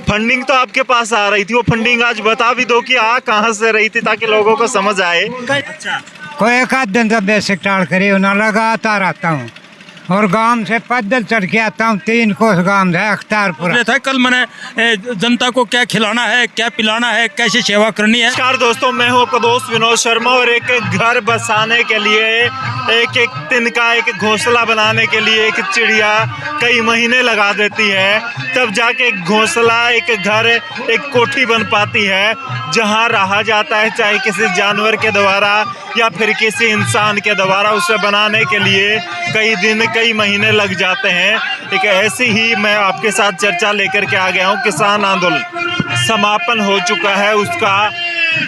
Funding तो आपके पास आ रही थी, वो फंडिंग आज बता भी दो कि कहाँ से रही थी ताकि लोगों को समझ आए। अच्छा, कोई एक आध दिन तो बेसिक टाल करे ना, लगातार आता हूँ और गांव से पैदल चढ़ के आता हूँ। 3 कोस गांव है अख्तारपुर था। कल मैंने जनता को क्या खिलाना है, क्या पिलाना है, कैसे सेवा करनी है। नमस्कार दोस्तों, मैं हूँ दोस्त विनोद शर्मा और एक घर बसाने के लिए, एक तिनका, एक घोंसला बनाने के लिए एक चिड़िया कई महीने लगा देती है, तब जाके एक घोंसला, एक घर, एक कोठी बन पाती है जहाँ रहा जाता है, चाहे किसी जानवर के द्वारा या फिर किसी इंसान के द्वारा। उसे बनाने के लिए कई दिन, कई महीने लग जाते हैं। एक ऐसी ही मैं आपके साथ चर्चा लेकर के आ गया हूँ। किसान आंदोलन समापन हो चुका है, उसका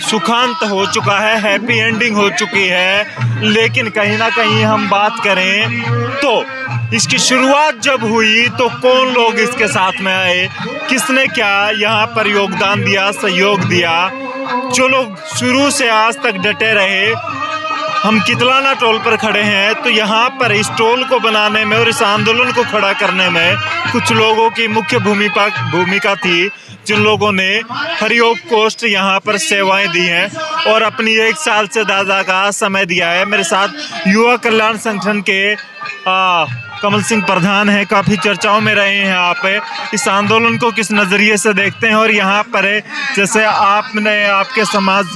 सुखांत हो चुका है, हैप्पी एंडिंग हो चुकी है, लेकिन कहीं ना कहीं हम बात करें तो इसकी शुरुआत जब हुई तो कौन लोग इसके साथ में आए, किसने क्या यहाँ पर योगदान दिया, सहयोग दिया, जो लोग शुरू से आज तक डटे रहे। हम कितलाना टोल पर खड़े हैं तो यहाँ पर इस टोल को बनाने में और इस आंदोलन को खड़ा करने में कुछ लोगों की मुख्य भूमिका थी, जिन लोगों ने फ्री ऑफ कॉस्ट यहाँ पर सेवाएं दी हैं और अपनी 1 साल से ज़्यादा का समय दिया है। मेरे साथ युवा कल्याण संगठन के कमल सिंह प्रधान हैं, काफ़ी चर्चाओं में रहे हैं। आप इस आंदोलन को किस नज़रिए से देखते हैं और यहाँ पर जैसे आपने, आपके समाज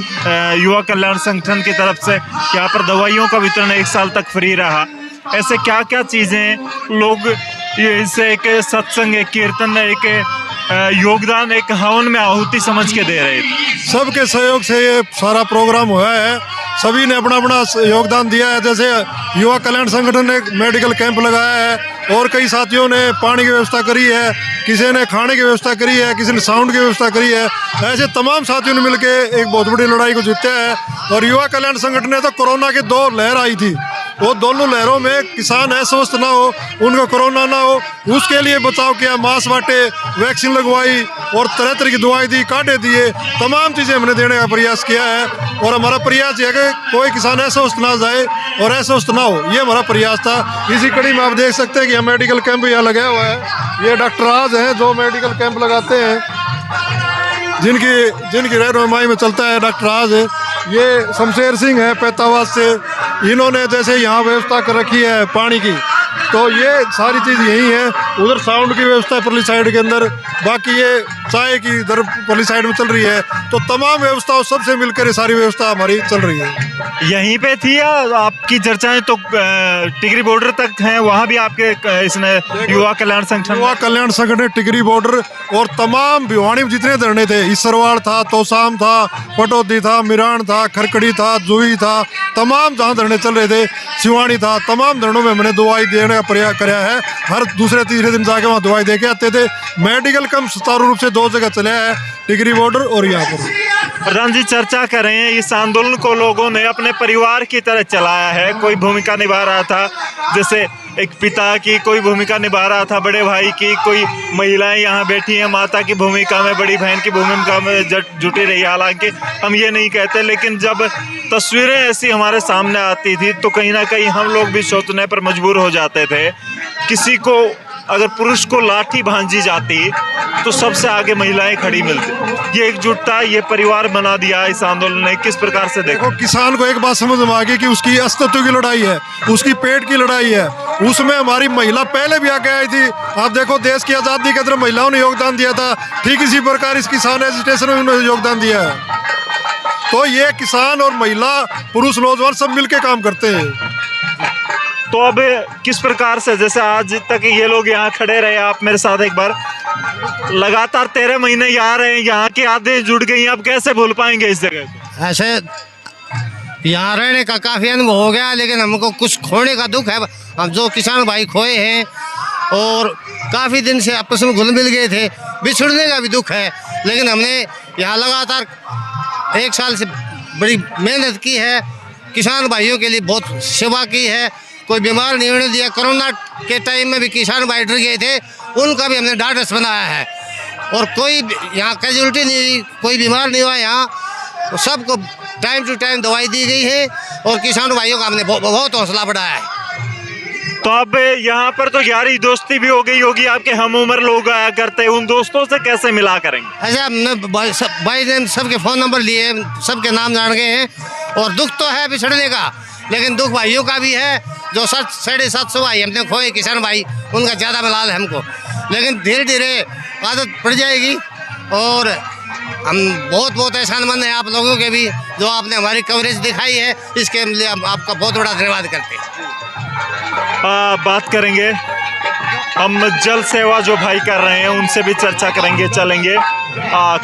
युवा कल्याण संगठन की तरफ से यहाँ पर दवाइयों का वितरण 1 साल तक फ्री रहा, ऐसे क्या क्या चीज़ें लोग इसे एक सत्संग, एक कीर्तन, एक योगदान, एक हवन में आहुति समझ के दे रहे थे? सबके सहयोग से ये सारा प्रोग्राम हुआ है, सभी ने अपना अपना योगदान दिया है। जैसे युवा कल्याण संगठन ने मेडिकल कैंप लगाया है और कई साथियों ने पानी की व्यवस्था करी है, किसी ने खाने की व्यवस्था करी है, किसी ने साउंड की व्यवस्था करी है। ऐसे तमाम साथियों ने मिलकर एक बहुत बड़ी लड़ाई को जीता है। और युवा कल्याण संगठन ने तो कोरोना की 2 लहर आई थी, वो दोनों लहरों में किसान अस्वस्थ ना हो, उनको कोरोना ना हो, उसके लिए बचाव किया, मास्क बांटे, वैक्सीन लगवाई और तरह तरह की दवाई दी, कांटे दिए, तमाम चीज़ें हमने देने का प्रयास किया है। और हमारा प्रयास है कि कोई किसान अस्वस्थ ना जाए और अस्वस्थ ना हो, ये हमारा प्रयास था। इसी कड़ी में आप देख सकते हैं कि हम मेडिकल कैंप यहाँ लगाया हुआ है। ये डॉक्टर राज हैं जो मेडिकल कैंप लगाते हैं, जिनकी रहनुमाई में चलता है डॉक्टर राज है। ये शमशेर सिंह है पैतावाद से, इन्होंने जैसे यहाँ व्यवस्था कर रखी है पानी की, तो ये सारी चीज़ यही है। उधर साउंड की व्यवस्था है परली साइड के अंदर, बाकी ये चाय की इधर परली साइड में चल रही है। तो तमाम व्यवस्थाओं सबसे मिलकर ये सारी व्यवस्था हमारी चल रही है। यहीं पे थी या आपकी चर्चाएं तो टिकरी बॉर्डर तक हैं, वहाँ भी आपके इसने युवा कल्याण संगठन टिकरी बॉर्डर और तमाम भिवानी में जितने धरने थे, इसरवाड़ था, तोसाम था, पटौदी था, मिरान था, खरकड़ी था, जुई था, तमाम जहाँ धरने चल रहे थे, सिवानी था, तमाम धरणों में हमने दवाई देने का प्रयास कराया है। हर दूसरे तीसरे दिन जाके वहाँ दवाई दे के आते थे। मेडिकल कम सुचारू रूप से 2 जगह चले है, टिकरी बॉर्डर और यहाँ पर। प्रधान जी, चर्चा कर रहे हैं, इस आंदोलन को लोगों ने अपने परिवार की तरह चलाया है। कोई भूमिका निभा रहा था, जैसे एक पिता की कोई भूमिका निभा रहा था, बड़े भाई की, कोई महिलाएं यहाँ बैठी हैं माता की भूमिका में, बड़ी बहन की भूमिका में जुटी रही। हालांकि हम ये नहीं कहते, लेकिन जब तस्वीरें ऐसी हमारे सामने आती थी तो कहीं ना कहीं हम लोग भी सोचने पर मजबूर हो जाते थे। किसी को अगर पुरुष को लाठी भांजी जाती तो सबसे आगे महिलाएं खड़ी मिलती। ये एकजुटता, ये परिवार बना दिया इस आंदोलन ने। किस प्रकार से देखो, किसान को एक बात समझ में आ गई कि उसकी अस्तित्व की लड़ाई है, उसकी पेट की लड़ाई है, उसमें हमारी महिला पहले भी आगे आई थी। आप देखो देश की आज़ादी के अंदर महिलाओं ने योगदान दिया था, ठीक इसी प्रकार इस किसान एजिटेशन में उन्होंने योगदान दिया है। तो ये किसान और महिला, पुरुष, नौजवान सब मिलकर काम करते हैं। तो अब किस प्रकार से, जैसे आज तक ये लोग यहाँ खड़े रहे, आप मेरे साथ एक बार, लगातार 13 महीने यहाँ रहे, यहाँ की आदतें जुड़ गई, आप कैसे भूल पाएंगे इस जगह को? ऐसे यहाँ रहने का काफ़ी अनुभव हो गया, लेकिन हमको कुछ खोने का दुख है। हम जो किसान भाई खोए हैं और काफ़ी दिन से आपस में घुल मिल गए थे, बिछड़ने का भी दुख है। लेकिन हमने यहाँ लगातार 1 साल से बड़ी मेहनत की है, किसान भाइयों के लिए बहुत सेवा की है, कोई बीमार नहीं होने दिया। कोरोना के टाइम में भी किसान भाई डर गए थे, उनका भी हमने ढाढ़स बनाया है और कोई यहाँ कैजुअलिटी नहीं हुई, कोई बीमार नहीं हुआ। यहाँ सबको टाइम टू टाइम दवाई दी गई है और किसान भाइयों का हमने बहुत हौसला बढ़ाया है। तो अब यहाँ पर तो यारी दोस्ती भी हो गई होगी, आपके हम उम्र लोग आया करते हैं, उन दोस्तों से कैसे मिला करेंगे? अच्छा, हमने भाई ने सबके फ़ोन नंबर लिए, सबके नाम जान गए हैं। और दुख तो है बिछड़ने का, लेकिन दुख भाइयों का भी है। जो 750 भाई हमने खोए, किसान भाई, उनका ज़्यादा मलाल है हमको। लेकिन धीरे धीरे आदत पड़ जाएगी। और हम बहुत बहुत एहसानमंद हैं आप लोगों के भी, जो आपने हमारी कवरेज दिखाई है, इसके लिए हम आपका बहुत बड़ा धन्यवाद करते हैं। बात करेंगे हम जल सेवा जो भाई कर रहे हैं, उनसे भी चर्चा करेंगे, चलेंगे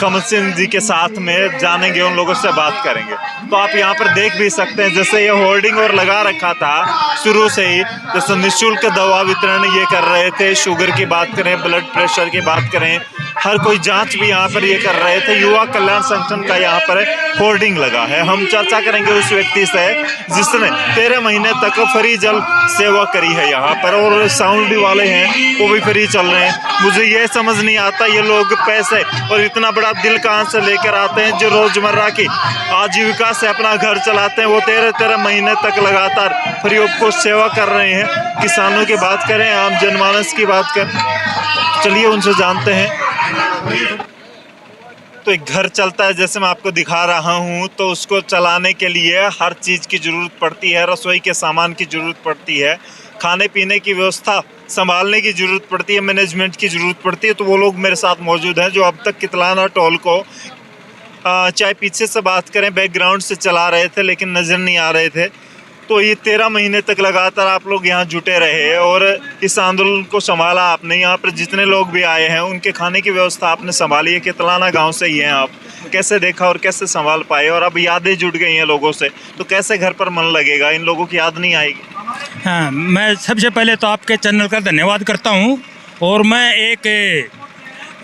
कमल सिंह जी के साथ में, जानेंगे, उन लोगों से बात करेंगे। तो आप यहाँ पर देख भी सकते हैं, जैसे ये होर्डिंग और लगा रखा था शुरू से ही, जैसे निःशुल्क दवा वितरण ये कर रहे थे, शुगर की बात करें, ब्लड प्रेशर की बात करें, हर कोई जांच भी यहाँ पर ये कर रहे थे। युवा कल्याण संगठन का यहाँ पर होर्डिंग लगा है। हम चर्चा करेंगे उस व्यक्ति से जिसने 13 महीने तक फ्री जल सेवा करी है यहाँ पर, और साउंड वाले हैं वो भी फ्री चल रहे हैं। मुझे ये समझ नहीं आता ये लोग पैसे और इतना बड़ा दिल कहाँ से लेकर आते हैं, जो रोजमर्रा की आजीविका से अपना घर चलाते हैं, वो 13 महीने तक लगातार फ्री ऑफ कॉस्ट सेवा कर रहे हैं। किसानों की बात करें, आम जनमानस की बात करें, चलिए उनसे जानते हैं। तो एक घर चलता है, जैसे मैं आपको दिखा रहा हूँ, तो उसको चलाने के लिए हर चीज़ की ज़रूरत पड़ती है, रसोई के सामान की ज़रूरत पड़ती है, खाने पीने की व्यवस्था संभालने की ज़रूरत पड़ती है, मैनेजमेंट की ज़रूरत पड़ती है। तो वो लोग मेरे साथ मौजूद हैं जो अब तक कितलाना टोल को चाहे पीछे से बात करें, बैकग्राउंड से चला रहे थे, लेकिन नज़र नहीं आ रहे थे। तो ये 13 महीने तक लगातार आप लोग यहाँ जुटे रहे और इस आंदोलन को संभाला आपने। यहाँ पर जितने लोग भी आए हैं उनके खाने की व्यवस्था आपने संभाली है। कितलाना गांव से ही हैं आप, कैसे देखा और कैसे संभाल पाए? और अब यादें जुड़ गई हैं लोगों से, तो कैसे घर पर मन लगेगा? इन लोगों की याद नहीं आएगी? हाँ, मैं सबसे पहले तो आपके चैनल का धन्यवाद करता हूँ। और मैं एक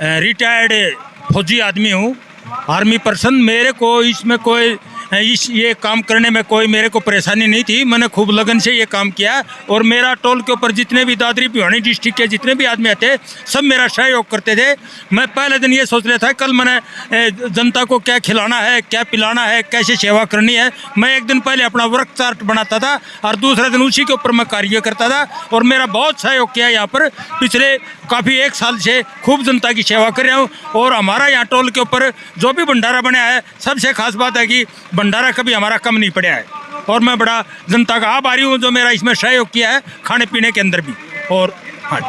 रिटायर्ड फौजी आदमी हूँ, आर्मी पर्सन। मेरे को इसमें कोई ये काम करने में कोई मेरे को परेशानी नहीं थी। मैंने खूब लगन से ये काम किया। और मेरा टोल के ऊपर जितने भी दादरी भिवानी डिस्ट्रिक्ट के जितने भी आदमी आते, सब मेरा सहयोग करते थे। मैं पहले दिन ये सोच रहा था कल मैंने जनता को क्या खिलाना है, क्या पिलाना है, कैसे सेवा करनी है। मैं एक दिन पहले अपना वर्क चार्ट बनाता था और दूसरे दिन उसी के ऊपर मैं कार्य करता था। और मेरा बहुत सहयोग किया यहाँ पर। पिछले काफ़ी 1 साल से खूब जनता की सेवा कर रहा हूँ। और हमारा यहाँ टोल के ऊपर जो भी भंडारा बनाया है, सबसे खास बात है कि भंडारा कभी हमारा कम नहीं पड़ा है। और मैं बड़ा जनता का आभारी हूँ जो मेरा इसमें सहयोग किया है, खाने पीने के अंदर भी। और हाँ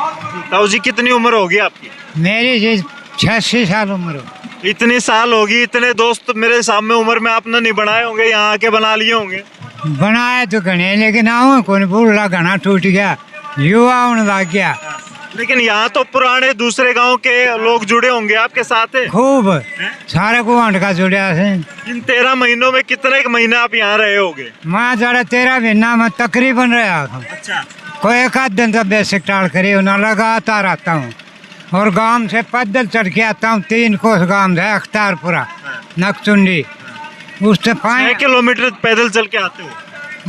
ताऊ जी, कितनी उम्र होगी आपकी? मेरी जी 86 साल उम्र हो। इतनी साल होगी, इतने दोस्त मेरे सामने उम्र में आपने नहीं बनाए होंगे, यहाँ आके बना लिए होंगे? बनाए तो घने, लेकिन आऊँ कौन बूढ़ा घना टूट गया, युवा होने लग गया। लेकिन यहाँ तो पुराने दूसरे गांव के लोग जुड़े होंगे आपके साथ? खूब सारे को का जुड़िया से। इन 13 महीनों में कितने महीने आप यहाँ रहे होगे? मैं जरा 13 महीना में तकरीबन रहा हूँ। अच्छा। कोई एक आध दिन तो बेसिक टाल करे ना, लगातार आता हूँ। और गांव से पैदल चढ़ के आता हूँ। 3 कोस गांव है, अख्तारपुरा, नकचुंडी, उससे 6 किलोमीटर पैदल चल के आते हो?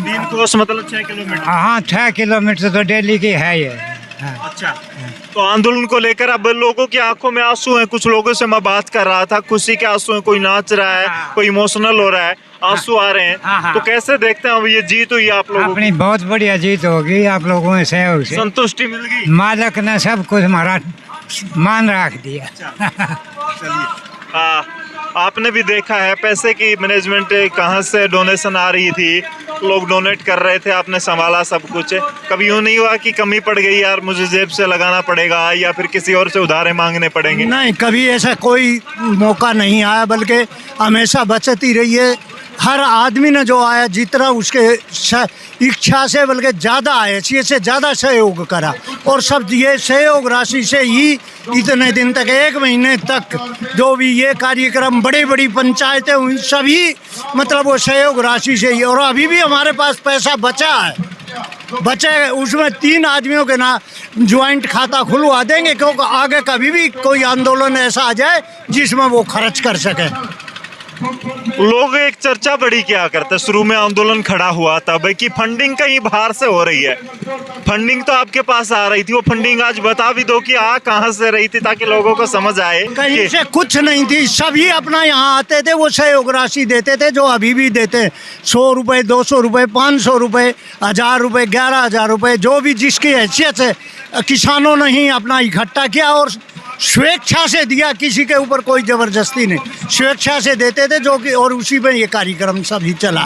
3 कोस मतलब 6 किलोमीटर? हाँ, 6 किलोमीटर तो डेली की है ये। अच्छा। तो आंदोलन को लेकर अब लोगों की आंखों में आंसू हैं। कुछ लोगों से मैं बात कर रहा था, खुशी के आंसू हैं, कोई नाच रहा है, कोई इमोशनल हो रहा है, आंसू आ रहे हैं। तो कैसे देखते हैं अब ये जीत हुई आप लोगों अपनी बहुत बढ़िया जीत होगी आप लोगों से, सहयोग से संतुष्टि मिल गई? मालिक ने सब कुछ हमारा मान रख दिया। हाँ, आपने भी देखा है पैसे की मैनेजमेंट कहाँ से डोनेशन आ रही थी, लोग डोनेट कर रहे थे, आपने संभाला सब कुछ। कभी यूँ नहीं हुआ कि कमी पड़ गई, यार मुझे जेब से लगाना पड़ेगा या फिर किसी और से उधारे मांगने पड़ेंगे? नहीं, कभी ऐसा कोई मौका नहीं आया, बल्कि हमेशा बचत ही रही है। हर आदमी ने जो आया जितना उसके इच्छा से बल्कि ज़्यादा आया, से ज़्यादा सहयोग करा। और सब ये सहयोग राशि से ही इतने दिन तक, 1 महीने तक जो भी ये कार्यक्रम, बड़ी बड़ी पंचायतें हुई, सभी मतलब वो सहयोग राशि से ही। और अभी भी हमारे पास पैसा बचा है, बचे उसमें 3 आदमियों के ना ज्वाइंट खाता खुलवा देंगे, क्योंकि आगे कभी भी कोई आंदोलन ऐसा आ जाए जिसमें वो खर्च कर सके। लोग एक चर्चा बड़ी क्या करते, शुरू में आंदोलन खड़ा हुआ तब कि फंडिंग कहीं बाहर से हो रही है। फंडिंग तो आपके पास आ रही थी, वो फंडिंग आज बता भी दो कि कहाँ से रही थी, ताकि लोगों को समझ आए। कहीं से कुछ नहीं थी, सभी अपना यहाँ आते थे, वो सहयोग राशि देते थे जो अभी भी देते हैं। 100 रुपये, 200 रुपये, 500 रुपये, 1000 रुपये, 11,000 रुपये, जो भी जिसकी हैसियत से किसानों ने ही अपना इकट्ठा किया और स्वेच्छा से दिया, किसी के ऊपर कोई जबरदस्ती नहीं, स्वेच्छा से देते थे जो कि, और उसी में ये कार्यक्रम सभी चला।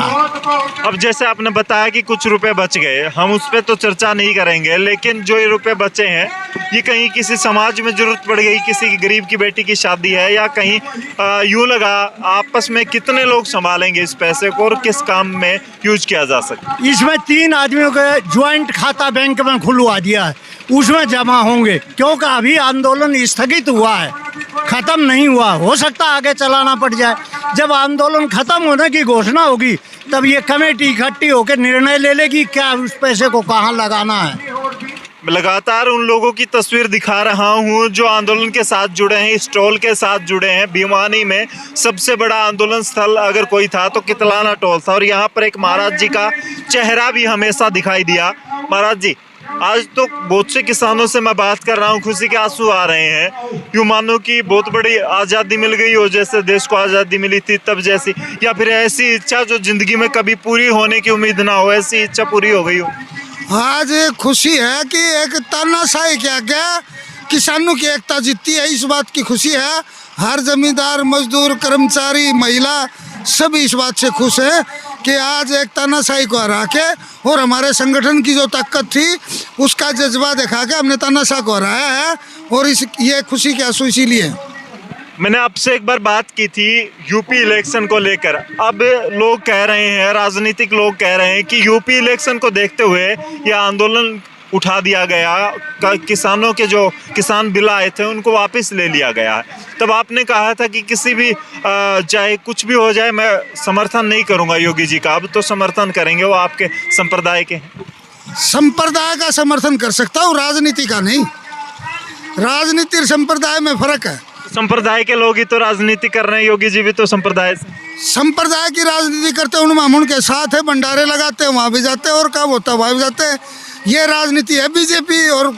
अब जैसे आपने बताया कि कुछ रुपए बच गए, हम उस पर तो चर्चा नहीं करेंगे, लेकिन जो ये रुपए बचे हैं ये कहीं किसी समाज में जरूरत पड़ गई, किसी गरीब की बेटी की शादी है, या कहीं यूँ लगा आपस में कितने लोग संभालेंगे इस पैसे को और किस काम में यूज किया जा सकता। इसमें 3 आदमियों का ज्वाइंट खाता बैंक में खुलवा दिया है, उसमें जमा होंगे, क्योंकि अभी आंदोलन स्थगित हुआ है, खत्म नहीं हुआ। हो सकता आगे चलाना पड़ जाए। जब आंदोलन खत्म होने की घोषणा होगी तब ये कमेटी इकट्ठी होकर निर्णय ले लेगी क्या उस पैसे को कहाँ लगाना है। लगातार उन लोगों की तस्वीर दिखा रहा हूँ जो आंदोलन के साथ जुड़े हैं, स्टॉल के साथ जुड़े हैं। भिवानी में सबसे बड़ा आंदोलन स्थल अगर कोई था तो कितलाना टोल था, और यहाँ पर एक महाराज जी का चेहरा भी हमेशा दिखाई दिया। महाराज जी, आज तो बहुत से किसानों से मैं बात कर रहा हूँ, खुशी के आंसू आ रहे हैं। यूँ मानो कि बहुत बड़ी आज़ादी मिल गई हो, जैसे देश को आज़ादी मिली थी तब जैसी, या फिर ऐसी इच्छा जो जिंदगी में कभी पूरी होने की उम्मीद ना हो, ऐसी इच्छा पूरी हो गई हो। आज खुशी है कि एक तानाशाही के आगे किसानों की एकता जीतती है, इस बात की खुशी है। हर जमींदार, मजदूर, कर्मचारी, महिला सभी इस बात से खुश है कि आज एक तानाशाही को हरा के और हमारे संगठन की जो ताकत थी उसका जज्बा दिखा के हमने तानाशाह को हराया है, और ये खुशी के आंसू इसीलिए। मैंने आपसे एक बार बात की थी यूपी इलेक्शन को लेकर। अब लोग कह रहे हैं, राजनीतिक लोग कह रहे हैं कि यूपी इलेक्शन को देखते हुए यह आंदोलन उठा दिया गया, किसानों के जो किसान बिल आए थे उनको वापस ले लिया गया है। तब आपने कहा था कि किसी भी चाहे कुछ भी हो जाए मैं समर्थन नहीं करूंगा योगी जी का। अब तो समर्थन करेंगे, वो आपके संप्रदाय के हैं। संप्रदाय का समर्थन कर सकता हूँ, राजनीति का नहीं। राजनीति और संप्रदाय में फर्क है। संप्रदाय के लोग ही तो राजनीति कर रहे हैं, योगी जी भी तो संप्रदाय से। संप्रदाय की राजनीति करते हैं, उनमें हम उनके साथ है, भंडारे लगाते हैं, वहाँ भी जाते हैं, और काम होता है वहाँ भी जाते हैं। ये राजनीति है बीजेपी, और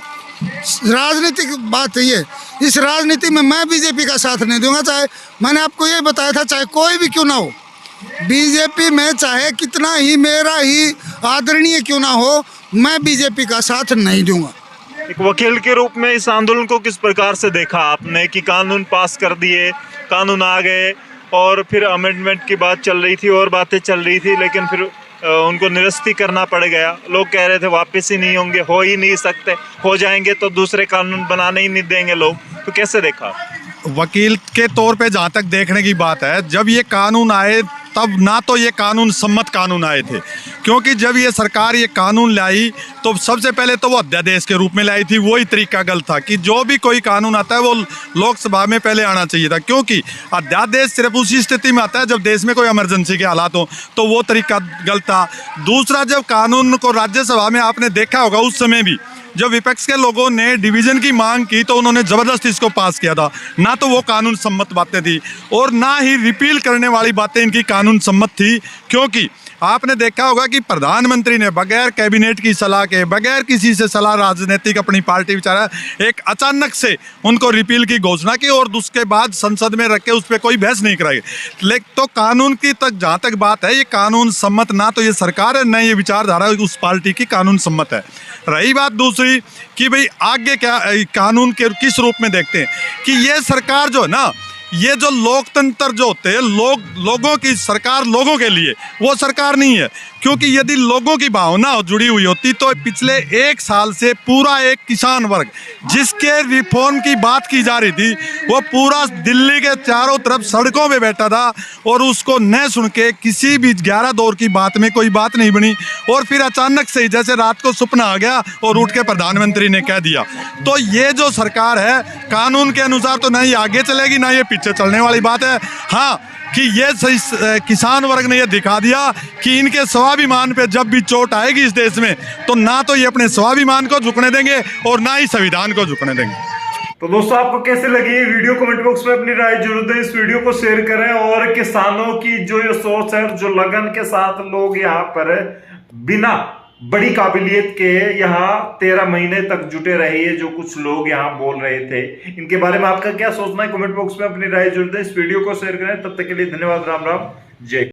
राजनीति की बात है ये। इस राजनीति में मैं बीजेपी का साथ नहीं दूंगा, चाहे मैंने आपको ये बताया था, चाहे कोई भी क्यों ना हो, बीजेपी में चाहे कितना ही मेरा ही आदरणीय क्यों ना हो, मैं बीजेपी का साथ नहीं दूंगा। एक वकील के रूप में इस आंदोलन को किस प्रकार से देखा आपने कि कानून पास कर दिए, कानून आ गए, और फिर अमेंडमेंट की बात चल रही थी और बातें चल रही थी, लेकिन फिर उनको निरस्त करना पड़ गया। लोग कह रहे थे वापस ही नहीं होंगे, हो ही नहीं सकते, हो जाएंगे तो दूसरे कानून बनाने ही नहीं देंगे लोग। तो कैसे देखा? वकील के तौर पे जहाँ तक देखने की बात है, जब ये कानून आए तब ना तो ये कानून सम्मत कानून आए थे, क्योंकि जब ये सरकार ये कानून लाई तो सबसे पहले तो वो अध्यादेश के रूप में लाई थी। वही तरीका गलत था कि जो भी कोई कानून आता है वो लोकसभा में पहले आना चाहिए था, क्योंकि अध्यादेश सिर्फ उसी स्थिति में आता है जब देश में कोई इमरजेंसी के हालात हो, तो वो तरीका गलत था। दूसरा, जब कानून को राज्यसभा में आपने देखा होगा, उस समय भी जब विपक्ष के लोगों ने डिवीज़न की मांग की तो उन्होंने ज़बरदस्ती इसको पास किया था। ना तो वो कानून सम्मत बातें थी और ना ही रिपील करने वाली बातें इनकी कानून सम्मत थी, क्योंकि आपने देखा होगा कि प्रधानमंत्री ने बगैर कैबिनेट की सलाह के, बगैर किसी से सलाह राजनीतिक अपनी पार्टी विचारा, एक अचानक से उनको रिपील की घोषणा की और उसके बाद संसद में रख के उस पर कोई बहस नहीं कराई। लेकिन तो कानून की तक जहाँ तक बात है, ये कानून सम्मत ना तो ये सरकार है, न ये विचारधारा उस पार्टी की कानून सम्मत है। रही बात दूसरी कि भाई आगे क्या कानून के किस रूप में देखते हैं कि ये सरकार जो है ना, ये जो लोकतंत्र जो होते हैं, लोगों की सरकार लोगों के लिए, वो सरकार नहीं है। क्योंकि यदि लोगों की भावना जुड़ी हुई होती तो पिछले 1 साल से पूरा एक किसान वर्ग जिसके रिफॉर्म की बात की जा रही थी, वो पूरा दिल्ली के चारों तरफ सड़कों पे बैठा था और उसको न सुन के किसी भी 11 दौर की बात में कोई बात नहीं बनी, और फिर अचानक से जैसे रात को सपना आ गया और उठ के प्रधानमंत्री ने कह दिया। तो ये जो सरकार है कानून के अनुसार तो ना ही आगे चलेगी ना ये पीछे चलने वाली बात है। हाँ, कि ये किसान वर्ग ने ये दिखा दिया कि इनके स्वाभिमान पे जब भी चोट आएगी इस देश में, तो ना तो ये अपने स्वाभिमान को झुकने देंगे और ना ही संविधान को झुकने देंगे। तो दोस्तों आपको कैसे लगी ये वीडियो, कमेंट बॉक्स में अपनी राय जरूर दें। इस वीडियो को शेयर करें और किसानों की जो ये सोच है, जो लगन के साथ लोग यहाँ पर बिना बड़ी काबिलियत के यहाँ 13 महीने तक जुटे रहे, जो कुछ लोग यहाँ बोल रहे थे, इनके बारे में आपका क्या सोचना है कमेंट बॉक्स में अपनी राय जरूर दें। इस वीडियो को शेयर करें। तब तक के लिए धन्यवाद। राम राम, जय।